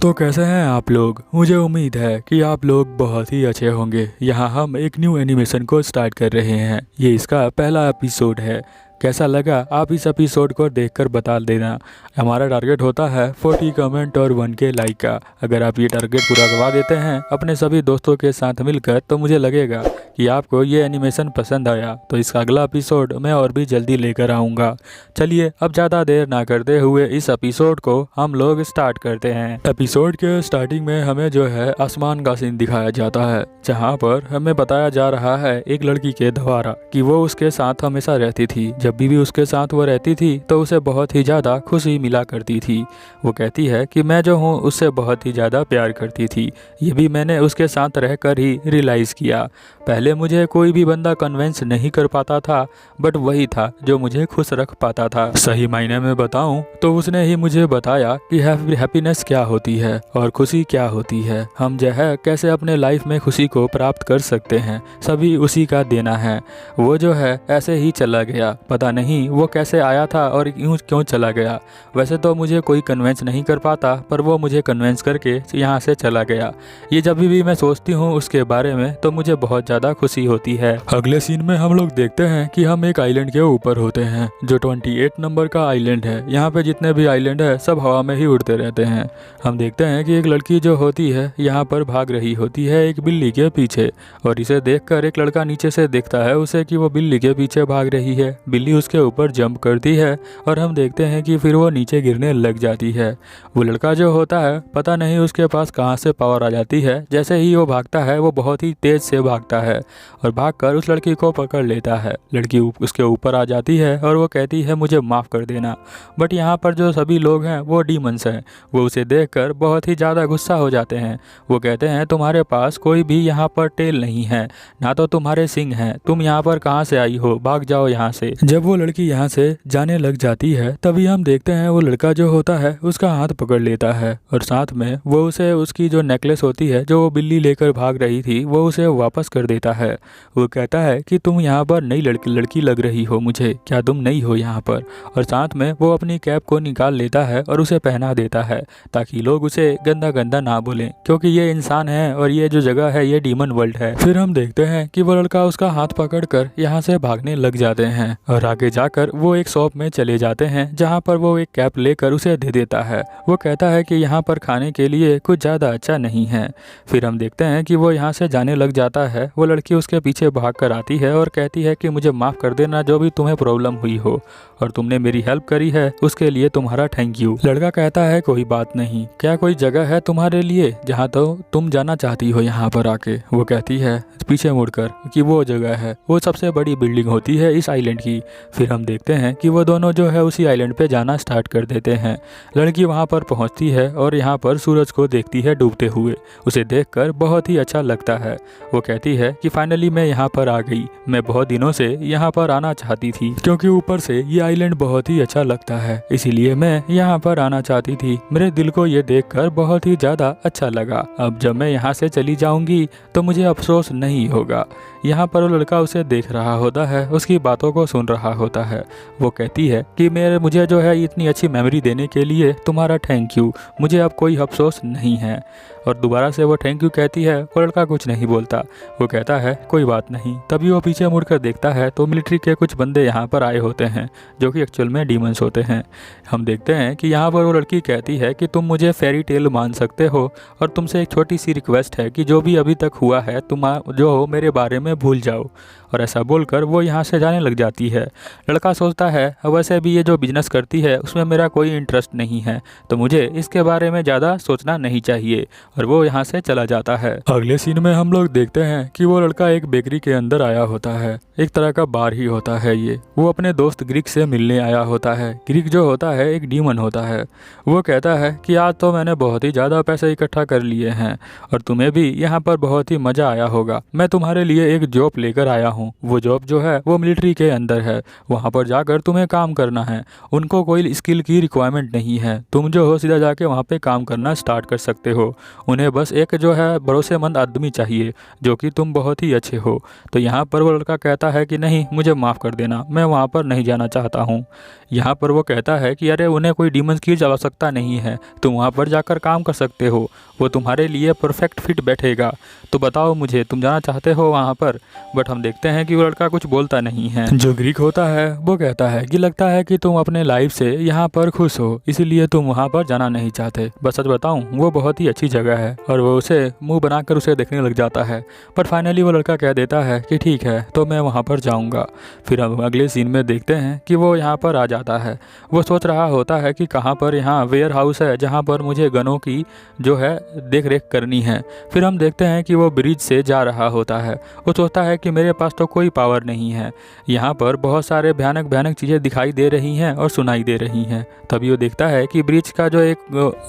तो कैसे हैं आप लोग। मुझे उम्मीद है कि आप लोग बहुत ही अच्छे होंगे। यहाँ हम एक न्यू एनिमेशन को स्टार्ट कर रहे हैं। ये इसका पहला एपिसोड है। कैसा लगा आप इस एपिसोड को देखकर बता देना। हमारा टारगेट होता है 40 कमेंट और 1K लाइक का। अगर आप ये टारगेट पूरा करवा देते हैं अपने सभी दोस्तों के साथ मिलकर तो मुझे लगेगा कि आपको ये एनिमेशन पसंद आया, तो इसका अगला एपिसोड मैं और भी जल्दी लेकर आऊँगा। चलिए अब ज़्यादा देर ना करते हुए इस एपिसोड को हम लोग स्टार्ट करते हैं। एपिसोड के स्टार्टिंग में हमें जो है आसमान का सीन दिखाया जाता है, जहाँ पर हमें बताया जा रहा है एक लड़की के द्वारा कि वो उसके साथ हमेशा रहती थी। जब भी उसके साथ वो रहती थी तो उसे बहुत ही ज़्यादा खुशी मिला करती थी। वो कहती है कि मैं जो हूँ उससे बहुत ही ज़्यादा प्यार करती थी। ये भी मैंने उसके साथ रहकर ही रियलाइज़ किया। पहले मुझे कोई भी बंदा कन्विंस नहीं कर पाता था, बट वही था जो मुझे खुश रख पाता था। सही मायने में बताऊं तो उसने ही मुझे बताया कि हैप्पीनेस क्या होती है और खुशी क्या होती है। हम जो है कैसे अपने लाइफ में खुशी को प्राप्त कर सकते हैं, सभी उसी का देना है। वो जो है ऐसे ही चला गया, पता नहीं वो कैसे आया था और क्यों चला गया। वैसे तो मुझे कोई कन्विंस नहीं कर पाता, पर वो मुझे कन्विंस करके यहाँ से चला गया। ये जब भी मैं सोचती हूँ उसके बारे में तो मुझे बहुत ज़्यादा खुशी होती है। अगले सीन में हम लोग देखते हैं कि हम एक आइलैंड के ऊपर होते हैं जो 28 नंबर का आइलैंड है। यहाँ पे जितने भी आइलैंड है सब हवा में ही उड़ते रहते हैं। हम देखते हैं कि एक लड़की जो होती है यहाँ पर भाग रही होती है एक बिल्ली के पीछे, और इसे देखकर एक लड़का नीचे से देखता है उसे कि वो बिल्ली के पीछे भाग रही है। बिल्ली उसके ऊपर जंप करती है और हम देखते हैं कि फिर वो नीचे गिरने लग जाती है। वो लड़का जो होता है पता नहीं उसके पास कहाँ से पावर आ जाती है। जैसे ही वो भागता है वो बहुत ही तेज से भागता है और भागकर उस लड़की को पकड़ लेता है। लड़की उसके ऊपर आ जाती है और वो कहती है मुझे माफ़ कर देना। बट यहाँ पर जो सभी लोग हैं वो डीमंस हैं। वो उसे देखकर बहुत ही ज़्यादा गुस्सा हो जाते हैं। वो कहते हैं तुम्हारे पास कोई भी यहाँ पर टेल नहीं है, ना तो तुम्हारे सिंग हैं, तुम यहाँ पर कहाँ से आई हो, भाग जाओ यहाँ से। जब वो लड़की यहाँ से जाने लग जाती है तभी हम देखते हैं वो लड़का जो होता है उसका हाथ पकड़ लेता है और साथ में वो उसे उसकी जो नेकलेस होती है जो वो बिल्ली लेकर भाग रही थी वो उसे वापस कर देता है। वो कहता है कि तुम यहाँ पर नई लड़की लग रही हो मुझे, क्या तुम नई हो यहाँ पर। और साथ में वो अपनी कैप को निकाल लेता है और उसे पहना देता है ताकि लोग उसे गंदा गंदा ना बोलें, क्योंकि ये इंसान है और ये जो जगह है ये डीमन वर्ल्ड है। फिर हम देखते हैं कि वो लड़का उसका हाथ पकड़कर यहाँ से भागने लग जाते हैं और आगे जाकर वो एक शॉप में चले जाते हैं जहाँ पर वो एक कैप लेकर उसे दे देता है। वो कहता है कि यहाँ पर खाने के लिए कुछ ज़्यादा अच्छा नहीं है। फिर हम देखते हैं कि वो यहाँ से जाने लग जाता है। वो लड़की उसके पीछे भाग कर आती है और कहती है कि मुझे माफ़ कर देना जो भी तुम्हें प्रॉब्लम हुई हो, और तुमने मेरी हेल्प करी है उसके लिए तुम्हारा थैंक यू। लड़का कहता है कोई बात नहीं, क्या कोई जगह है तुम्हारे लिए जहाँ तो तुम जाना चाहती हो यहाँ पर आके। वो कहती है पीछे मुड़कर कि वो जगह है, वो सबसे बड़ी बिल्डिंग होती है इस आइलैंड की। फिर हम देखते हैं कि वो दोनों जो है उसी आइलैंड पे जाना स्टार्ट कर देते हैं। लड़की वहाँ पर पहुँचती है और यहाँ पर सूरज को देखती है डूबते हुए। उसे देखकर बहुत ही अच्छा लगता है। वो कहती है कि फाइनली मैं यहाँ पर आ गई। मैं बहुत दिनों से यहाँ पर आना चाहती थी क्योंकि ऊपर से ये आइलैंड बहुत ही अच्छा लगता है, इसीलिए मैं यहाँ पर आना चाहती थी। मेरे दिल को ये देखकर बहुत ही ज़्यादा अच्छा लगा। अब जब मैं यहाँ से चली जाऊँगी तो मुझे अफसोस नहीं होगा। यहाँ पर वो लड़का उसे देख रहा होता है, उसकी बातों को सुन रहा होता है। वो कहती है कि मुझे जो है इतनी अच्छी मेमोरी देने के लिए तुम्हारा थैंक यू, मुझे अब कोई अफसोस नहीं है। और दोबारा से वो थैंक यू कहती है। वो लड़का कुछ नहीं बोलता। वो कहता है कोई बात नहीं। तभी वो पीछे मुड़कर देखता है तो मिलिट्री के कुछ बंदे यहाँ पर आए होते हैं जो कि एक्चुअल में डीमंस होते हैं। हम देखते हैं कि यहाँ पर वो लड़की कहती है कि तुम मुझे फेरी टेल मान सकते हो और तुमसे एक छोटी सी रिक्वेस्ट है कि जो भी अभी तक हुआ है तुम जो हो मेरे बारे में भूल जाओ। और ऐसा बोलकर वो यहाँ से जाने लग जाती है। लड़का सोचता है वैसे भी ये जो बिजनेस करती है उसमें मेरा कोई इंटरेस्ट नहीं है, तो मुझे इसके बारे में ज़्यादा सोचना नहीं चाहिए, और वो यहाँ से चला जाता है। अगले सीन में हम लोग देखते हैं कि वो लड़का एक बेकरी के अंदर आया होता है। एक तरह का बार ही होता है ये। वो अपने दोस्त ग्रीक से मिलने आया होता है। ग्रीक जो होता है एक डीमन होता है। वो कहता है कि आज तो मैंने बहुत ही ज़्यादा पैसे इकट्ठा कर लिए हैं और तुम्हें भी यहाँ पर बहुत ही मज़ा आया होगा। मैं तुम्हारे लिए एक जॉब लेकर आया हूँ। हूँ। वो जॉब जो है वो मिलिट्री के अंदर है, वहाँ पर जाकर तुम्हें काम करना है। उनको कोई स्किल की रिक्वायरमेंट नहीं है, तुम जो हो सीधा जाके वहाँ पे काम करना स्टार्ट कर सकते हो। उन्हें बस एक जो है भरोसेमंद आदमी चाहिए, जो कि तुम बहुत ही अच्छे हो। तो यहाँ पर वो लड़का कहता है कि नहीं, मुझे माफ़ कर देना, मैं वहाँ पर नहीं जाना चाहता हूँ। यहाँ पर वो कहता है कि अरे उन्हें कोई डीमन की आवश्यकता नहीं है, तुम वहाँ पर जाकर काम कर सकते हो, वो तुम्हारे लिए परफेक्ट फिट बैठेगा। तो बताओ मुझे, तुम जाना चाहते हो वहाँ पर? बट हम देखते हैं कि वो लड़का कुछ बोलता नहीं है। जो ग्रीक होता है वो कहता है कि लगता है कि तुम अपने लाइफ से यहाँ पर खुश हो, इसीलिए तुम वहाँ पर जाना नहीं चाहते। बस सच बताऊँ, वो बहुत ही अच्छी जगह है। और वो उसे मुंह बनाकर उसे देखने लग जाता है। पर फाइनली वो लड़का कह देता है कि ठीक है, तो मैं वहाँ पर जाऊँगा। फिर हम अगले सीन में देखते हैं कि वो यहाँ पर आ जाता है। वो सोच रहा होता है कि कहाँ पर यहाँ वेयर हाउस है जहाँ पर मुझे गनों की जो है देख रेख करनी है। फिर हम देखते हैं कि वो ब्रिज से जा रहा होता है। वो सोचता है कि मेरे पास तो कोई पावर नहीं है, यहाँ पर बहुत सारे भयानक भयानक चीज़ें दिखाई दे रही हैं और सुनाई दे रही हैं। तभी वो देखता है कि ब्रिज का जो एक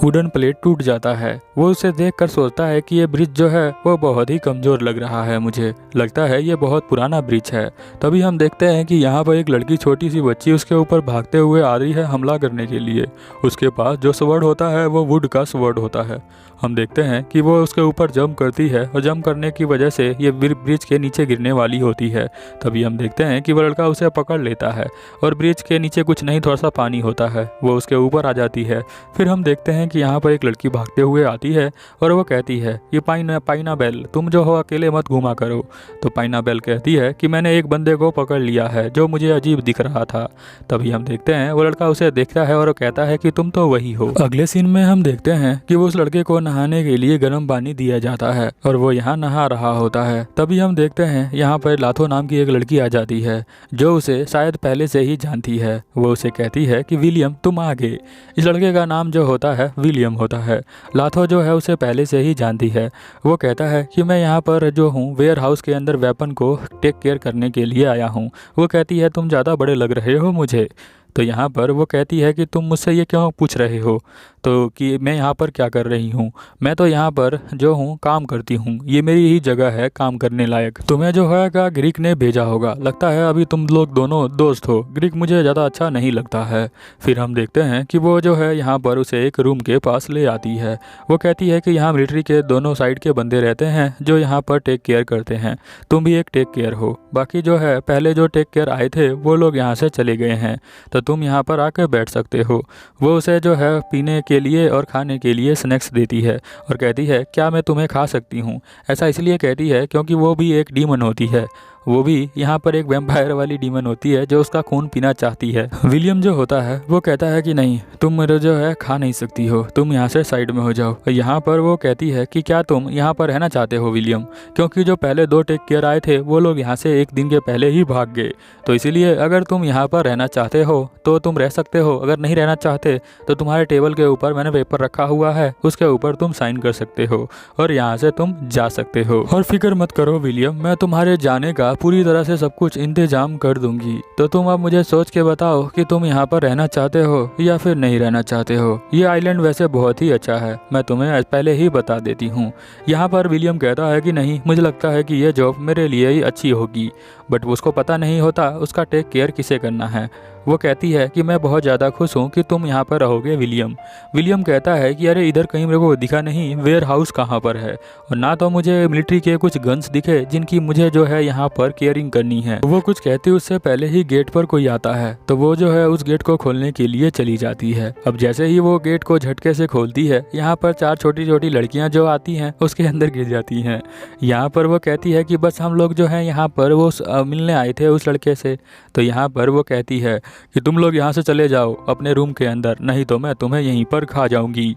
वुडन प्लेट टूट जाता है। वो उसे देखकर सोचता है कि ये ब्रिज जो है वो बहुत ही कमज़ोर लग रहा है, मुझे लगता है ये बहुत पुराना ब्रिज है। तभी हम देखते हैं कि यहाँ पर एक लड़की, छोटी सी बच्ची उसके ऊपर भागते हुए आ रही है हमला करने के लिए। उसके पास जो स्वॉर्ड होता है वो वुड का स्वॉर्ड होता है। हम देखते हैं कि वो उसके ऊपर जंप करती है और जंप करने की वजह से ये ब्रिज के नीचे गिरने वाली होती है। तभी हम देखते हैं कि वो लड़का उसे पकड़ लेता है और ब्रिज के नीचे कुछ नहीं, थोड़ा सा पानी होता है, वो उसके ऊपर आ जाती है। फिर हम देखते हैं कि यहाँ पर एक लड़की भागते हुए आती है और वो कहती है कि पाइनाबेल, तुम जो हो अकेले मत घूमा करो। तो पाइनाबेल कहती है कि मैंने एक बंदे को पकड़ लिया है जो मुझे अजीब दिख रहा था। तभी हम देखते हैं वो लड़का उसे देखता है और कहता है कि तुम तो वही हो। अगले सीन में हम देखते हैं कि वो उस लड़के को नहाने के लिए गर्म पानी दिया जाता है और वो यहाँ नहा रहा होता है। तभी हम देखते हैं यहाँ पर लाथो नाम की एक लड़की आ जाती है जो उसे शायद पहले से ही जानती है। वो उसे कहती है कि विलियम, तुम आगे। इस लड़के का नाम जो होता है विलियम होता है। लाथो जो है उसे पहले से ही जानती है। वो कहता है कि मैं यहाँ पर जो हूँ वेयर हाउस के अंदर वेपन को टेक केयर करने के लिए आया हूँ। वो कहती है तुम ज़्यादा बड़े लग रहे हो मुझे। तो यहाँ पर वो कहती है कि तुम मुझसे ये क्यों पूछ रहे हो, तो कि मैं यहाँ पर क्या कर रही हूँ। मैं तो यहाँ पर जो हूँ काम करती हूँ, ये मेरी ही जगह है काम करने लायक। तुम्हें जो है का ग्रीक ने भेजा होगा, लगता है अभी तुम लोग दोनों दोस्त हो। ग्रीक मुझे ज़्यादा अच्छा नहीं लगता है। फिर हम देखते हैं कि वो जो है यहाँ पर उसे एक रूम के पास ले आती है। वो कहती है कि यहाँ मिलिट्री के दोनों साइड के बंदे रहते हैं जो यहाँ पर टेक केयर करते हैं, तुम भी एक टेक केयर हो। बाकी जो है पहले जो टेक केयर आए थे वो लोग यहाँ से चले गए हैं, तो तुम यहाँ पर आकर बैठ सकते हो। वो उसे जो है पीने के लिए और खाने के लिए स्नैक्स देती है और कहती है क्या मैं तुम्हें खा सकती हूँ। ऐसा इसलिए कहती है क्योंकि वो भी एक डीमन होती है, वो भी यहाँ पर एक वैम्पायर वाली डीमन होती है जो उसका खून पीना चाहती है। विलियम जो होता है वो कहता है कि नहीं, तुम मेरे जो है खा नहीं सकती हो, तुम यहाँ से साइड में हो जाओ। यहाँ पर वो कहती है कि क्या तुम यहाँ पर रहना चाहते हो विलियम, क्योंकि जो पहले दो टेक केयर आए थे वो लोग यहाँ से एक दिन के पहले ही भाग गए, तो इसीलिए अगर तुम यहाँ पर रहना चाहते हो तो तुम रह सकते हो, अगर नहीं रहना चाहते तो तुम्हारे टेबल के ऊपर मैंने पेपर रखा हुआ है, उसके ऊपर तुम साइन कर सकते हो और यहाँ से तुम जा सकते हो। और फिक्र मत करो विलियम, मैं तुम्हारे जाने का पूरी तरह से सब कुछ इंतजाम कर दूंगी। तो तुम अब मुझे सोच के बताओ कि तुम यहाँ पर रहना चाहते हो या फिर नहीं रहना चाहते हो। ये आइलैंड वैसे बहुत ही अच्छा है, मैं तुम्हें पहले ही बता देती हूँ। यहाँ पर विलियम कहता है कि नहीं, मुझे लगता है कि ये जॉब मेरे लिए ही अच्छी होगी, बट उसको पता नहीं होता उसका टेक केयर किसे करना है। वो कहती है कि मैं बहुत ज़्यादा खुश हूँ कि तुम यहाँ पर रहोगे विलियम। विलियम कहता है कि अरे इधर कहीं मेरे को दिखा नहीं वेयर हाउस कहाँ पर है, और ना तो मुझे मिलिट्री के कुछ गन्स दिखे जिनकी मुझे जो है यहाँ पर केयरिंग करनी है। वो कुछ कहती उससे पहले ही गेट पर कोई आता है, तो वो जो है उस गेट को खोलने के लिए चली जाती है। अब जैसे ही वो गेट को झटके से खोलती है, यहाँ पर चार छोटी छोटी लड़कियाँ जो आती हैं उसके अंदर गिर जाती हैं। यहाँ पर वो कहती है कि बस हम लोग जो है यहाँ पर वो मिलने आए थे उस लड़के से। तो यहाँ पर वो कहती है कि तुम लोग यहाँ से चले जाओ अपने रूम के अंदर, नहीं तो मैं तुम्हें यहीं पर खा जाऊंगी।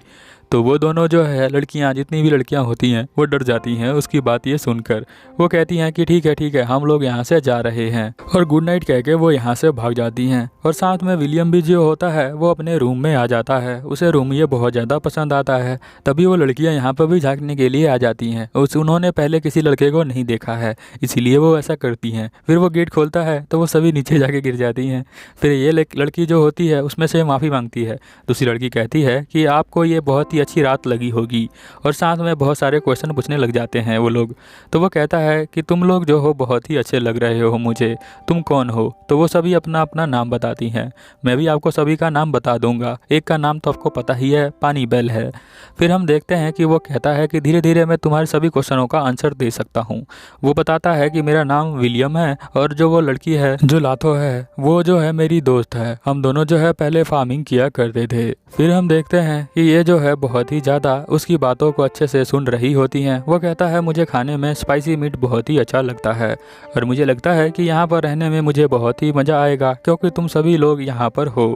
तो वो दोनों जो है लड़कियाँ, जितनी भी लड़कियाँ होती हैं वो डर जाती हैं उसकी बात ये सुनकर। वो कहती हैं कि ठीक है हम लोग यहाँ से जा रहे हैं, और गुड नाइट कह के वो यहाँ से भाग जाती हैं। और साथ में विलियम भी जो होता है वो अपने रूम में आ जाता है, उसे रूम ये बहुत ज़्यादा पसंद आता है। तभी वो लड़कियाँ यहाँ पर भी झाँकने के लिए आ जाती हैं। उन्होंने पहले किसी लड़के को नहीं देखा है, इसीलिए वो ऐसा करती हैं। फिर वो गेट खोलता है तो वो सभी नीचे जाके गिर जाती हैं। फिर ये लड़की जो होती है उसमें से माफ़ी मांगती है। दूसरी लड़की कहती है कि आपको ये बहुत ही अच्छी रात लगी होगी। और साथ में बहुत सारे क्वेश्चन पूछने लग जाते हैं वो लोग। तो वो कहता है कि तुम लोग जो हो बहुत ही अच्छे लग रहे हो मुझे, तुम कौन हो? तो वो सभी अपना अपना नाम बताती हैं। मैं भी आपको सभी का नाम बता दूंगा। एक का नाम तो आपको पता ही है, पानी बेल है। फिर हम देखते हैं कि वो कहता है कि धीरे धीरे मैं तुम्हारे सभी क्वेश्चनों का आंसर दे सकता हूँ। वो बताता है कि मेरा नाम विलियम है और जो वो लड़की है जो लाथो है वो जो है मेरी दोस्त है। हम दोनों जो है पहले फार्मिंग किया करते थे। फिर हम देखते हैं कि ये जो है बहुत ही ज़्यादा उसकी बातों को अच्छे से सुन रही होती हैं। वो कहता है मुझे खाने में स्पाइसी मीट बहुत ही अच्छा लगता है और मुझे लगता है कि यहाँ पर रहने में मुझे बहुत ही मज़ा आएगा क्योंकि तुम सभी लोग यहाँ पर हो।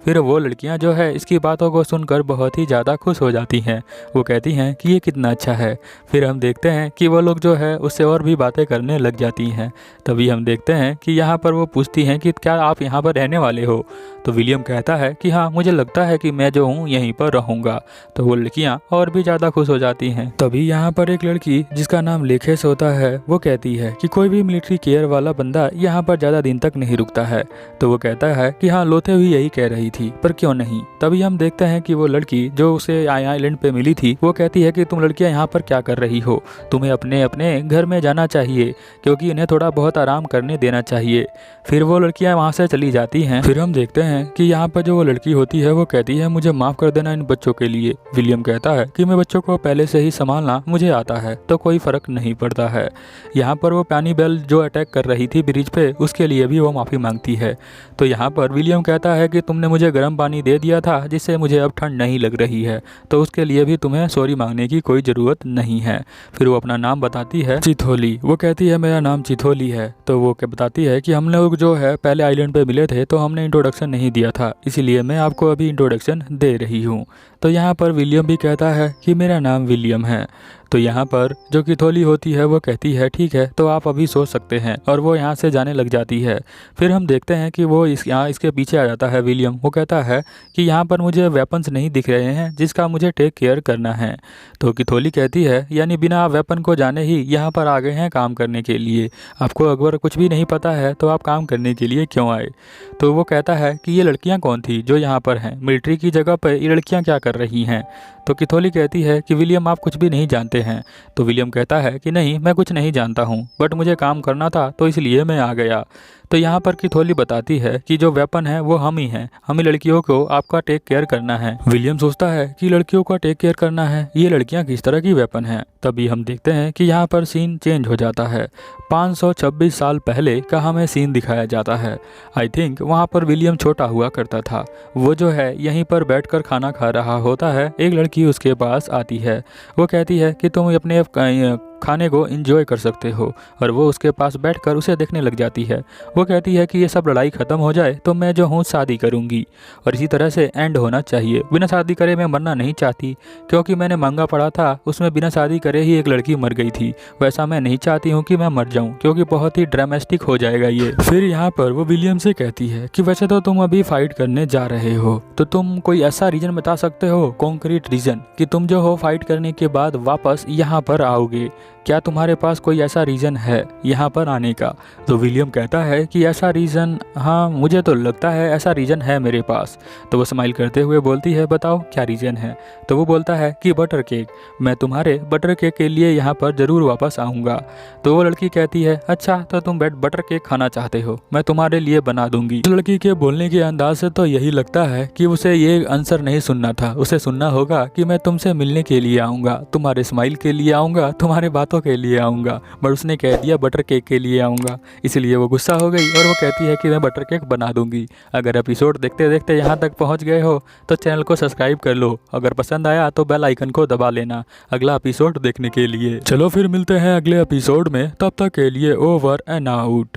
फिर वो लड़कियां जो है इसकी बातों को सुनकर बहुत ही ज़्यादा खुश हो जाती हैं। वो कहती हैं कि ये कितना अच्छा है। फिर हम देखते हैं कि वो लोग जो है उससे और भी बातें करने लग जाती हैं। तभी हम देखते हैं कि यहाँ पर वो पूछती हैं कि क्या आप यहाँ पर रहने वाले हो? तो विलियम कहता है कि हाँ, मुझे लगता है कि मैं जो हूँ यहीं पर रहूँगा। तो वो लड़कियाँ और भी ज़्यादा खुश हो जाती हैं। तभी यहाँ पर एक लड़की जिसका नाम लेखेस होता है वो कहती है कि कोई भी मिलिट्री केयर वाला बंदा यहाँ पर ज़्यादा दिन तक नहीं रुकता है। तो वो कहता है कि हाँ, लोथे भी यही कह रही थी, पर क्यों नहीं। तभी हम देखते हैं कि वो लड़की जो उसे आइलैंड पे मिली थी वो कहती है कि तुम लड़कियां यहाँ पर क्या कर रही हो? तुम्हें अपने अपने घर में जाना चाहिए क्योंकि इन्हें थोड़ा बहुत आराम करने देना चाहिए। फिर वो लड़कियां वहाँ से चली जाती हैं। फिर हम देखते हैं कि यहाँ पर जो वो लड़की होती है वो कहती है मुझे माफ़ कर देना इन बच्चों के लिए। विलियम कहता है कि मैं बच्चों को पहले से ही संभालना मुझे आता है तो कोई फ़र्क नहीं पड़ता है। यहाँ पर वो पानी बेल जो अटैक कर रही थी ब्रिज पे उसके लिए भी वो माफ़ी मांगती है। तो यहाँ पर विलियम कहता है कि तुमने मुझे गर्म पानी दे दिया था जिससे मुझे अब ठंड नहीं लग रही है, तो उसके लिए भी तुम्हें सॉरी मांगने की कोई ज़रूरत नहीं है। फिर वो अपना नाम बताती है चिथोली। वो कहती है मेरा नाम चिथोली है। तो वो क्या बताती है कि हम लोग जो है पहले आइलैंड पे मिले थे तो हमने इंट्रोडक्शन नहीं दिया था, इसीलिए मैं आपको अभी इंट्रोडक्शन दे रही हूँ। तो यहाँ पर विलियम भी कहता है कि मेरा नाम विलियम है। तो यहाँ पर जो चिथोली होती है वो कहती है ठीक है, तो आप अभी सो सकते हैं, और वो यहाँ से जाने लग जाती है। फिर हम देखते हैं कि वो यहाँ इसके पीछे आ जाता है विलियम। वो कहता है कि यहाँ पर मुझे वेपन्स नहीं दिख रहे हैं जिसका मुझे टेक केयर करना है। तो चिथोली कहती है यानी बिना वेपन को जाने ही यहाँ पर आ गए हैं काम करने के लिए? आपको अगर कुछ भी नहीं पता है तो आप काम करने के लिए क्यों आए? तो वो कहता है कि ये लड़कियाँ कौन थी जो यहाँ पर हैं? मिलिट्री की जगह पर ये लड़कियाँ क्या कर रही हैं? तो चिथोली कहती है कि विलियम आप कुछ भी नहीं जानते हैं। तो विलियम कहता है कि नहीं, मैं कुछ नहीं जानता हूँ, बट मुझे काम करना था तो इसलिए मैं आ गया। तो यहाँ पर चिथोली बताती है कि जो वेपन है वो हम ही हैं, हम ही लड़कियों को आपका टेक केयर करना है। विलियम सोचता है कि लड़कियों का टेक केयर करना है, ये लड़कियाँ किस तरह की वेपन हैं। तभी हम देखते हैं कि यहाँ पर सीन चेंज हो जाता है। 526 साल पहले का हमें सीन दिखाया जाता है। आई थिंक वहाँ पर विलियम छोटा हुआ करता था। वो जो है यहीं पर बैठकर खाना खा रहा होता है। एक लड़की उसके पास आती है। वो कहती है कि तुम अपने खाने को एंजॉय कर सकते हो, और वो उसके पास बैठकर उसे देखने लग जाती है। वो कहती है कि ये सब लड़ाई ख़त्म हो जाए तो मैं जो हूँ शादी करूँगी, और इसी तरह से एंड होना चाहिए। बिना शादी करे मैं मरना नहीं चाहती, क्योंकि मैंने मांगा पढ़ा था उसमें बिना शादी करे ही एक लड़की मर गई थी। वैसा मैं नहीं चाहती हूँ कि मैं मर जाऊँ, क्योंकि बहुत ही ड्रामेस्टिक हो जाएगा ये। फिर यहाँ पर वो विलियम से कहती है कि वैसे तो तुम अभी फाइट करने जा रहे हो, तो तुम कोई ऐसा रीज़न बता सकते हो, कॉन्क्रीट रीज़न, कि तुम जो हो फाइट करने के बाद वापस यहाँ पर आओगे? क्या तुम्हारे पास कोई ऐसा रीज़न है यहाँ पर आने का? तो विलियम कहता है कि ऐसा रीज़न, हाँ मुझे तो लगता है ऐसा रीज़न है मेरे पास। तो वो स्माइल करते हुए बोलती है बताओ क्या रीज़न है? तो वो बोलता है कि बटर केक, मैं तुम्हारे बटर केक के लिए यहाँ पर ज़रूर वापस आऊँगा। तो वो लड़की कहती है अच्छा, तो तुम बटर केक खाना चाहते हो, मैं तुम्हारे लिए बना दूंगी। लड़की के बोलने के अंदाज से तो यही लगता है कि उसे ये आंसर नहीं सुनना था। उसे सुनना होगा कि मैं तुमसे मिलने के लिए आऊँगा, तुम्हारे स्माइल के लिए आऊँगा, तुम्हारे बातों के लिए आऊँगा, बट उसने कह दिया बटर केक के लिए आऊँगा। इसलिए वो गुस्सा हो गई और वो कहती है कि मैं बटर केक बना दूंगी। अगर एपिसोड देखते देखते यहाँ तक पहुँच गए हो तो चैनल को सब्सक्राइब कर लो। अगर पसंद आया तो बेल आइकन को दबा लेना अगला एपिसोड देखने के लिए। चलो फिर मिलते हैं अगले एपिसोड में, तब तक के लिए ओवर एंड आउट।